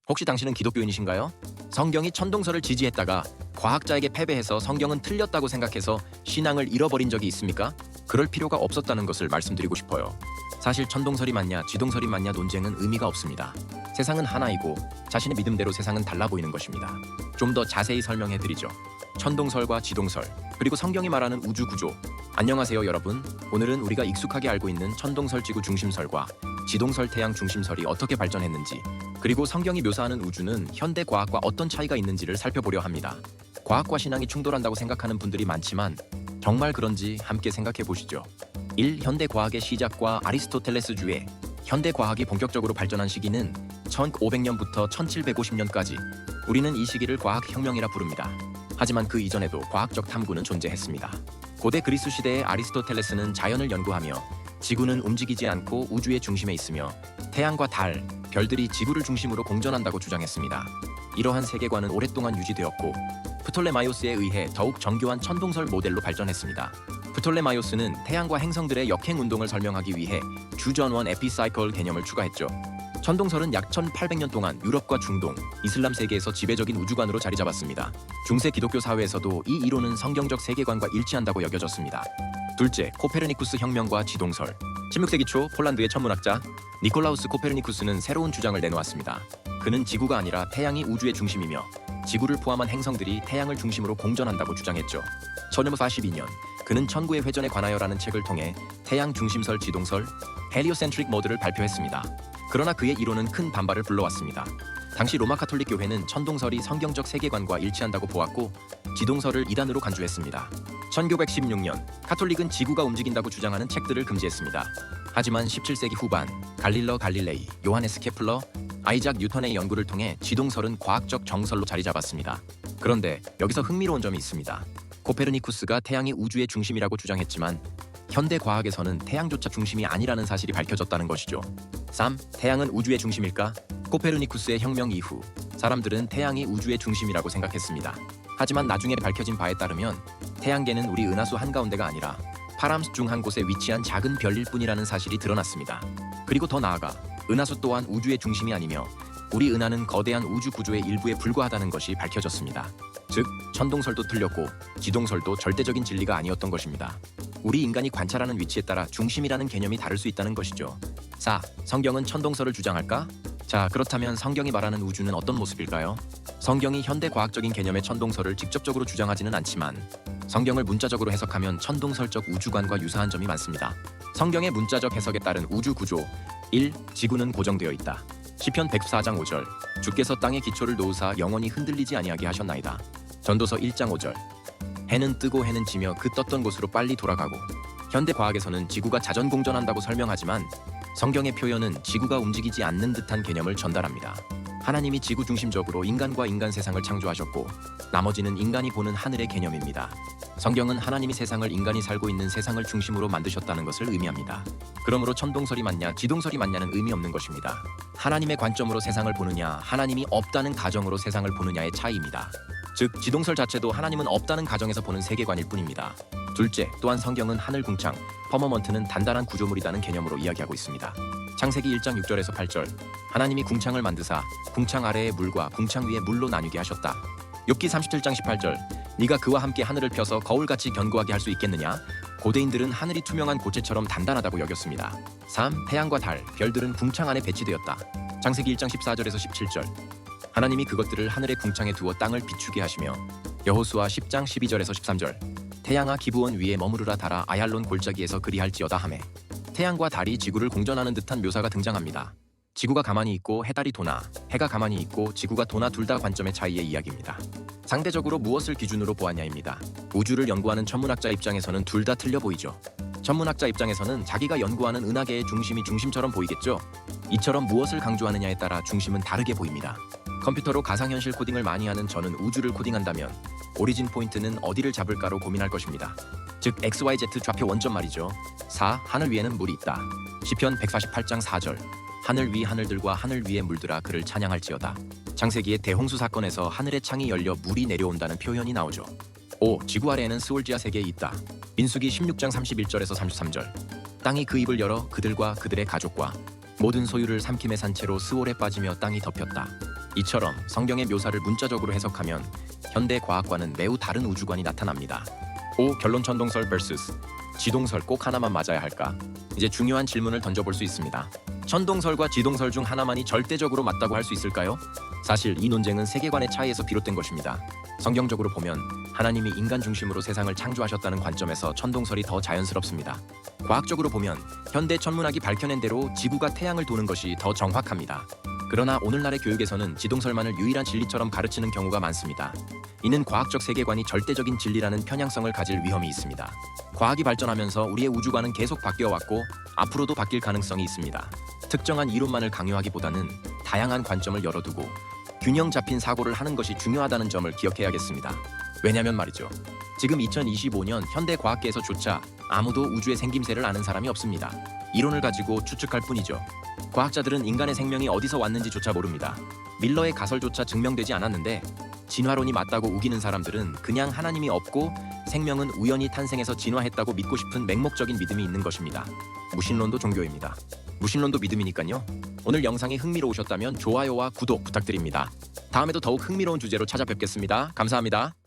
혹시 당신은 기독교인이신가요? 성경이 천동설을 지지했다가 과학자에게 패배해서 성경은 틀렸다고 생각해서 신앙을 잃어버린 적이 있습니까? 그럴 필요가 없었다는 것을 말씀드리고 싶어요. 사실 천동설이 맞냐 지동설이 맞냐 논쟁은 의미가 없습니다. 세상은 하나이고 자신의 믿음대로 세상은 달라 보이는 것입니다. 좀 더 자세히 설명해 드리죠. 천동설과 지동설, 그리고 성경이 말하는 우주 구조. 안녕하세요 여러분. 오늘은 우리가 익숙하게 알고 있는 천동설 지구 중심설과 지동설 태양 중심설이 어떻게 발전했는지, 그리고 성경이 묘사하는 우주는 현대 과학과 어떤 차이가 있는지를 살펴보려 합니다. 과학과 신앙이 충돌한다고 생각하는 분들이 많지만 정말 그런지 함께 생각해 보시죠. 1. 현대 과학의 시작과 아리스토텔레스주의. 현대 과학이 본격적으로 발전한 시기는 1500년부터 1750년까지. 우리는 이 시기를 과학혁명이라 부릅니다. 하지만 그 이전에도 과학적 탐구는 존재했습니다. 고대 그리스 시대의 아리스토텔레스는 자연을 연구하며 지구는 움직이지 않고 우주의 중심에 있으며 태양과 달, 별들이 지구를 중심으로 공전한다고 주장했습니다. 이러한 세계관은 오랫동안 유지되었고 프톨레마이오스에 의해 더욱 정교한 천동설 모델로 발전했습니다. 프톨레마이오스는 태양과 행성들의 역행 운동을 설명하기 위해 주전원 에피사이클 개념을 추가했죠. 천동설은 약 1800년 동안 유럽과 중동, 이슬람 세계에서 지배적인 우주관으로 자리 잡았습니다. 중세 기독교 사회에서도 이 이론은 성경적 세계관과 일치한다고 여겨졌습니다. 둘째, 코페르니쿠스 혁명과 지동설. 16세기 초 폴란드의 천문학자 니콜라우스 코페르니쿠스는 새로운 주장을 내놓았습니다. 그는 지구가 아니라 태양이 우주의 중심이며 지구를 포함한 행성들이 태양을 중심으로 공전한다고 주장했죠. 1542년 그는 천구의 회전에 관하여라는 책을 통해 태양 중심설 지동설, 헬리오센트릭 모드를 발표했습니다. 그러나 그의 이론은 큰 반발을 불러왔습니다. 당시 로마 카톨릭 교회는 천동설이 성경적 세계관과 일치한다고 보았고 지동설을 이단으로 간주했습니다. 1916년 카톨릭은 지구가 움직인다고 주장하는 책들을 금지했습니다. 하지만 17세기 후반 갈릴러 갈릴레이, 요하네스 케플러, 아이작 뉴턴의 연구를 통해 지동설은 과학적 정설로 자리 잡았습니다. 그런데 여기서 흥미로운 점이 있습니다. 코페르니쿠스가 태양이 우주의 중심이라고 주장했지만 현대 과학에서는 태양조차 중심이 아니라는 사실이 밝혀졌다는 것이죠. 3. 태양은 우주의 중심일까? 코페르니쿠스의 혁명 이후 사람들은 태양이 우주의 중심이라고 생각했습니다. 하지만 나중에 밝혀진 바에 따르면 태양계는 우리 은하수 한가운데가 아니라 파람스 중 한 곳에 위치한 작은 별일 뿐이라는 사실이 드러났습니다. 그리고 더 나아가 은하수 또한 우주의 중심이 아니며 우리 은하는 거대한 우주 구조의 일부에 불과하다는 것이 밝혀졌습니다. 즉, 천동설도 틀렸고 지동설도 절대적인 진리가 아니었던 것입니다. 우리 인간이 관찰하는 위치에 따라 중심이라는 개념이 다를 수 있다는 것이죠. 4. 성경은 천동설을 주장할까? 자, 그렇다면 성경이 말하는 우주는 어떤 모습일까요? 성경이 현대 과학적인 개념의 천동설을 직접적으로 주장하지는 않지만 성경을 문자적으로 해석하면 천동설적 우주관과 유사한 점이 많습니다. 성경의 문자적 해석에 따른 우주 구조. 1. 지구는 고정되어 있다. 시편 104장 5절. 주께서 땅의 기초를 놓으사 영원히 흔들리지 아니하게 하셨나이다. 전도서 1장 5절. 해는 뜨고 해는 지며 그 떴던 곳으로 빨리 돌아가고. 현대 과학에서는 지구가 자전공전한다고 설명하지만 성경의 표현은 지구가 움직이지 않는 듯한 개념을 전달합니다. 하나님이 지구 중심적으로 인간과 인간 세상을 창조하셨고 나머지는 인간이 보는 하늘의 개념입니다. 성경은 하나님이 세상을 인간이 살고 있는 세상을 중심으로 만드셨다는 것을 의미합니다. 그러므로 천동설이 맞냐 지동설이 맞냐는 의미 없는 것입니다. 하나님의 관점으로 세상을 보느냐 하나님이 없다는 가정으로 세상을 보느냐의 차이입니다. 즉 지동설 자체도 하나님은 없다는 가정에서 보는 세계관일 뿐입니다. 둘째, 또한 성경은 하늘 궁창, 퍼머먼트는 단단한 구조물이라는 개념으로 이야기하고 있습니다. 창세기 1장 6절에서 8절. 하나님이 궁창을 만드사 궁창 아래의 물과 궁창 위의 물로 나뉘게 하셨다. 욥기 37장 18절. 네가 그와 함께 하늘을 펴서 거울같이 견고하게 할 수 있겠느냐? 고대인들은 하늘이 투명한 고체처럼 단단하다고 여겼습니다. 3. 태양과 달, 별들은 궁창 안에 배치되었다. 창세기 1장 14절에서 17절. 하나님이 그것들을 하늘의 궁창에 두어 땅을 비추게 하시며 여호수아 10장 12절에서 13절. 태양아 기브온 위에 머무르라 달아 아얄론 골짜기에서 그리할지어다 하매. 태양과 달이 지구를 공전하는 듯한 묘사가 등장합니다. 지구가 가만히 있고 해달이 도나, 해가 가만히 있고 지구가 도나 둘 다 관점의 차이의 이야기입니다. 상대적으로 무엇을 기준으로 보았냐입니다. 우주를 연구하는 천문학자 입장에서는 둘 다 틀려 보이죠. 천문학자 입장에서는 자기가 연구하는 은하계의 중심이 중심처럼 보이겠죠. 이처럼 무엇을 강조하느냐에 따라 중심은 다르게 보입니다. 컴퓨터로 가상현실 코딩을 많이 하는 저는 우주를 코딩한다면 오리진 포인트는 어디를 잡을까로 고민할 것입니다. 즉 XYZ 좌표 원점 말이죠. 4. 하늘 위에는 물이 있다. 시편 148장 4절. 하늘 위 하늘들과 하늘 위의 물들아 그를 찬양할지어다. 창세기의 대홍수 사건에서 하늘의 창이 열려 물이 내려온다는 표현이 나오죠. 5. 지구 아래에는 스올지아 세계에 있다. 민수기 16장 31절에서 33절. 땅이 그 입을 열어 그들과 그들의 가족과 모든 소유를 삼킴에 산 채로 스올에 빠지며 땅이 덮였다. 이처럼 성경의 묘사를 문자적으로 해석하면 현대 과학과는 매우 다른 우주관이 나타납니다. 결론 천동설 vs 지동설 꼭 하나만 맞아야 할까? 이제 중요한 질문을 던져볼 수 있습니다. 천동설과 지동설 중 하나만이 절대적으로 맞다고 할 수 있을까요? 사실 이 논쟁은 세계관의 차이에서 비롯된 것입니다. 성경적으로 보면 하나님이 인간 중심으로 세상을 창조하셨다는 관점에서 천동설이 더 자연스럽습니다. 과학적으로 보면 현대 천문학이 밝혀낸 대로 지구가 태양을 도는 것이 더 정확합니다. 그러나 오늘날의 교육에서는 지동설만을 유일한 진리처럼 가르치는 경우가 많습니다. 이는 과학적 세계관이 절대적인 진리라는 편향성을 가질 위험이 있습니다. 과학이 발전하면서 우리의 우주관은 계속 바뀌어왔고 앞으로도 바뀔 가능성이 있습니다. 특정한 이론만을 강요하기보다는 다양한 관점을 열어두고 균형 잡힌 사고를 하는 것이 중요하다는 점을 기억해야겠습니다. 왜냐면 말이죠. 지금 2025년 현대 과학계에서조차 아무도 우주의 생김새를 아는 사람이 없습니다. 이론을 가지고 추측할 뿐이죠. 과학자들은 인간의 생명이 어디서 왔는지조차 모릅니다. 밀러의 가설조차 증명되지 않았는데 진화론이 맞다고 우기는 사람들은 그냥 하나님이 없고 생명은 우연히 탄생해서 진화했다고 믿고 싶은 맹목적인 믿음이 있는 것입니다. 무신론도 종교입니다. 무신론도 믿음이니까요. 오늘 영상이 흥미로우셨다면 좋아요와 구독 부탁드립니다. 다음에도 더욱 흥미로운 주제로 찾아뵙겠습니다. 감사합니다.